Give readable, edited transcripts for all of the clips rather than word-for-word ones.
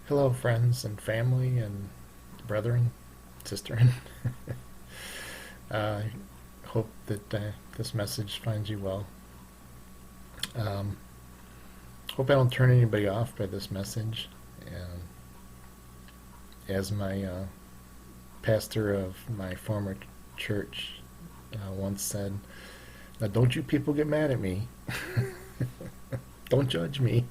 Hello, friends and family and brethren, sisterin. I hope that this message finds you well. Um, Hope I don't turn anybody off by this message. And as my pastor of my former church once said, "Now don't you people get mad at me. Don't judge me.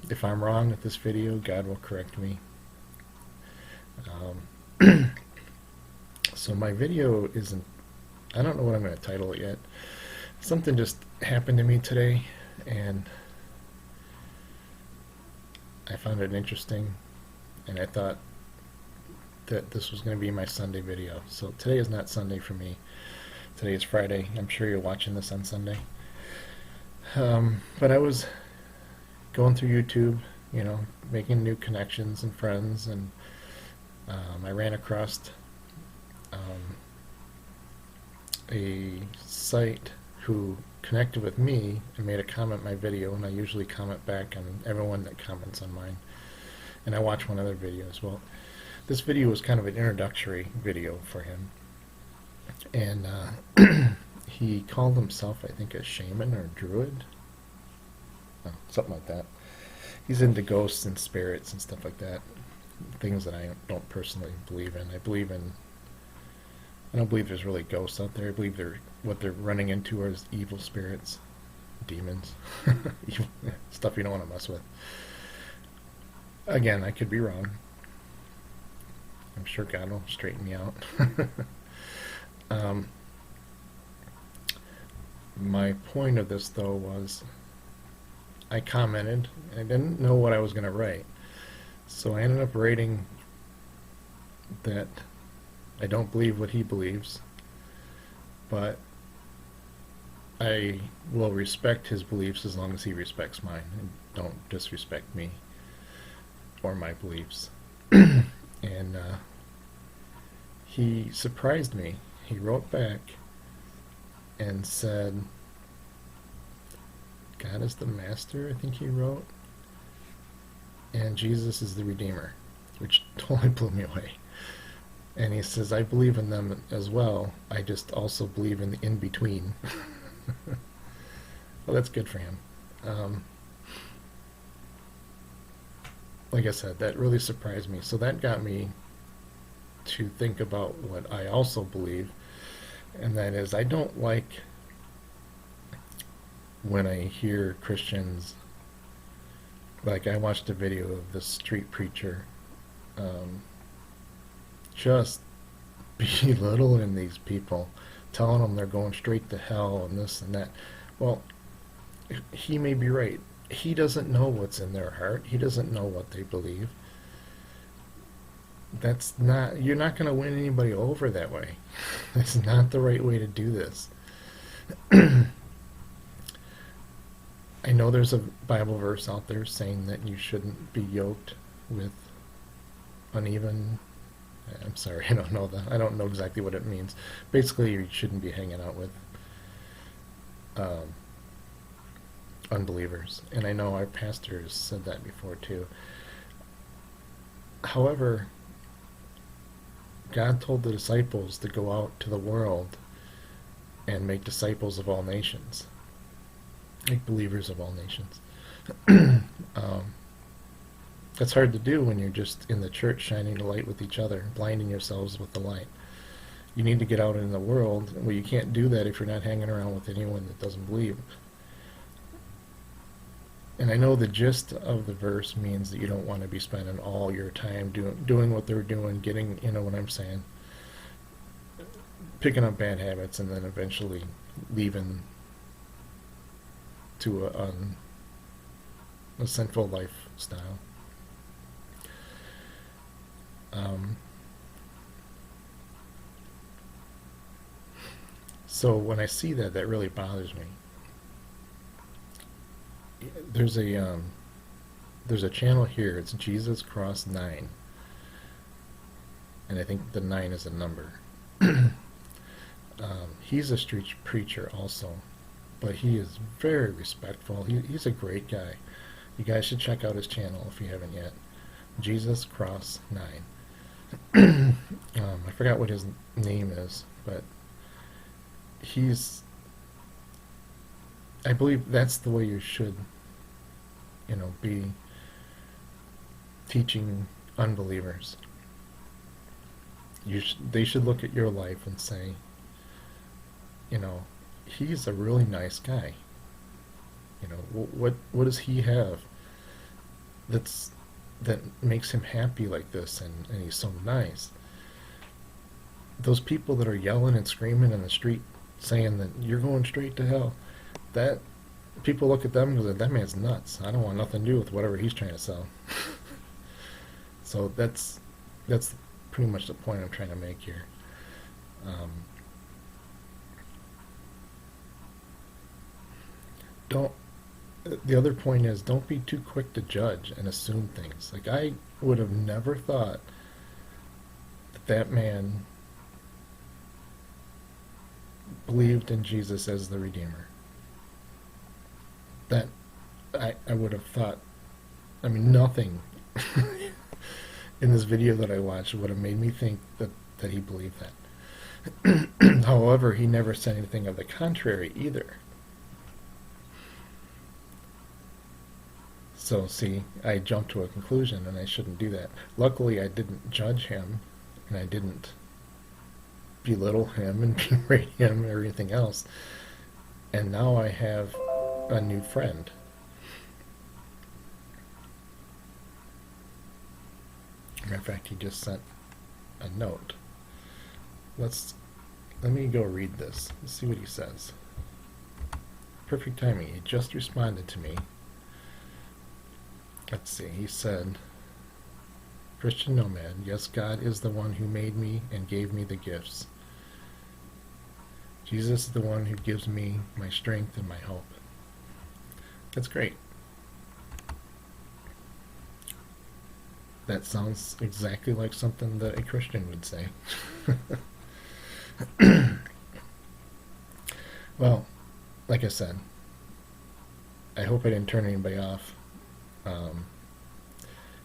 If I'm wrong with this video, God will correct me." So my video isn't, I don't know what I'm going to title it yet. Something just happened to me today, and I found it interesting, and I thought that this was going to be my Sunday video. So today is not Sunday for me. Today is Friday. I'm sure you're watching this on Sunday. But I was going through YouTube, making new connections and friends, and I ran across a site who connected with me and made a comment on my video, and I usually comment back on everyone that comments on mine, and I watch one other video as well. This video was kind of an introductory video for him, and he called himself, I think, a shaman or druid, something like that. He's into ghosts and spirits and stuff like that, things that I don't personally believe in. I don't believe there's really ghosts out there. I believe what they're running into are evil spirits, demons, evil, stuff you don't want to mess with. Again, I could be wrong. I'm sure God will straighten me out. My point of this, though, was I commented. I didn't know what I was going to write. So I ended up writing that I don't believe what he believes, but I will respect his beliefs as long as he respects mine, and don't disrespect me or my beliefs. And he surprised me. He wrote back and said, "God is the master," I think he wrote, "and Jesus is the Redeemer," which totally blew me away. And he says, "I believe in them as well. I just also believe in the in-between." Well, that's good for him. Like I said, that really surprised me. So that got me to think about what I also believe, and that is I don't like when I hear Christians, like I watched a video of this street preacher just belittling these people, telling them they're going straight to hell and this and that. Well, he may be right. He doesn't know what's in their heart. He doesn't know what they believe. You're not going to win anybody over that way. That's not the right way to do this. I know there's a Bible verse out there saying that you shouldn't be yoked with uneven. I'm sorry, I don't know that. I don't know exactly what it means. Basically, you shouldn't be hanging out with unbelievers. And I know our pastors said that before too. However, God told the disciples to go out to the world and make disciples of all nations, make believers of all nations. That's hard to do when you're just in the church shining the light with each other, blinding yourselves with the light. You need to get out in the world. Well, you can't do that if you're not hanging around with anyone that doesn't believe. And I know the gist of the verse means that you don't want to be spending all your time doing what they're doing, getting, you know what I'm saying, picking up bad habits, and then eventually leaving to a sinful lifestyle. So when I see that, that really bothers me. There's a channel here. It's Jesus Cross 9, and I think the 9 is a number. He's a street preacher also, but he is very respectful. He's a great guy. You guys should check out his channel if you haven't yet. Jesus Cross 9. I forgot what his name is, but I believe that's the way you should, be teaching unbelievers. They should look at your life and say, he's a really nice guy. What does he have that makes him happy like this, and he's so nice? Those people that are yelling and screaming in the street saying that you're going straight to hell, that people look at them and go, that man's nuts. I don't want nothing to do with whatever he's trying to sell. So that's pretty much the point I'm trying to make here. The other point is, don't be too quick to judge and assume things. Like, I would have never thought that man believed in Jesus as the Redeemer. That I would have thought, nothing in this video that I watched would have made me think that he believed that. However, he never said anything of the contrary either. So, see, I jumped to a conclusion, and I shouldn't do that. Luckily, I didn't judge him, and I didn't belittle him and berate him or anything else. And now I have a new friend. Matter of fact, he just sent a note. Let me go read this. Let's see what he says. Perfect timing. He just responded to me. Let's see. He said, Christian Nomad, yes, God is the one who made me and gave me the gifts. Jesus is the one who gives me my strength and my hope. That's great. That sounds exactly like something that a Christian would say. Well, like I said, I hope I didn't turn anybody off.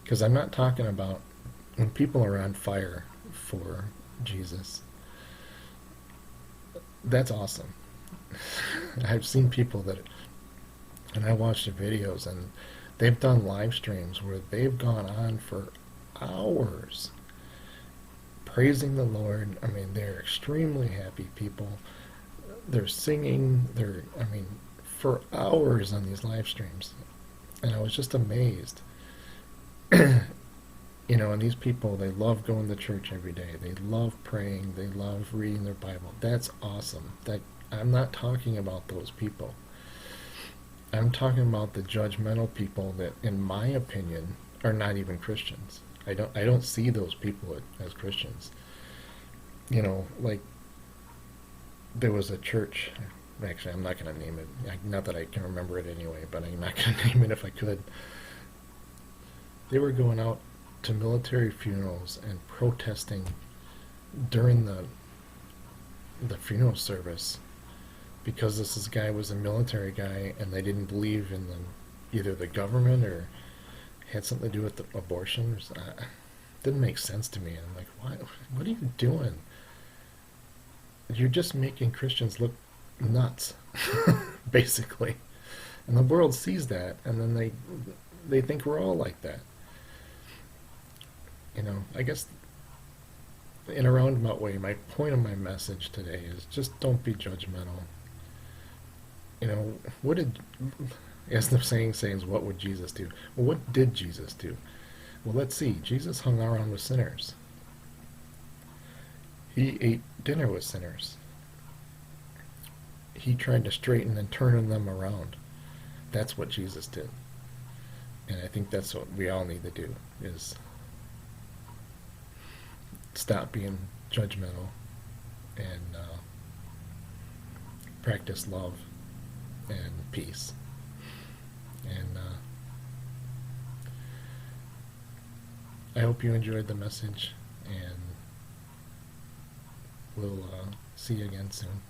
Because I'm not talking about when people are on fire for Jesus. That's awesome. I've seen people and I watched the videos, and they've done live streams where they've gone on for hours praising the Lord. They're extremely happy people. They're singing, for hours on these live streams. And I was just amazed. And these people, they love going to church every day. They love praying. They love reading their Bible. That's awesome. I'm not talking about those people. I'm talking about the judgmental people that, in my opinion, are not even Christians. I don't see those people as Christians. Like, there was a church. Actually, I'm not going to name it. Not that I can remember it anyway, but I'm not going to name it if I could. They were going out to military funerals and protesting during the funeral service because this guy was a military guy, and they didn't believe in either the government or had something to do with the abortion. It didn't make sense to me. I'm like, what are you doing? You're just making Christians look nuts, basically. And the world sees that, and then they think we're all like that. I guess in a roundabout way, my point of my message today is just don't be judgmental. As the saying says, what would Jesus do? Well, what did Jesus do? Well, let's see. Jesus hung around with sinners. He ate dinner with sinners. He tried to straighten and turn them around. That's what Jesus did. And I think that's what we all need to do, is stop being judgmental and practice love and peace. And I hope you enjoyed the message, and we'll see you again soon.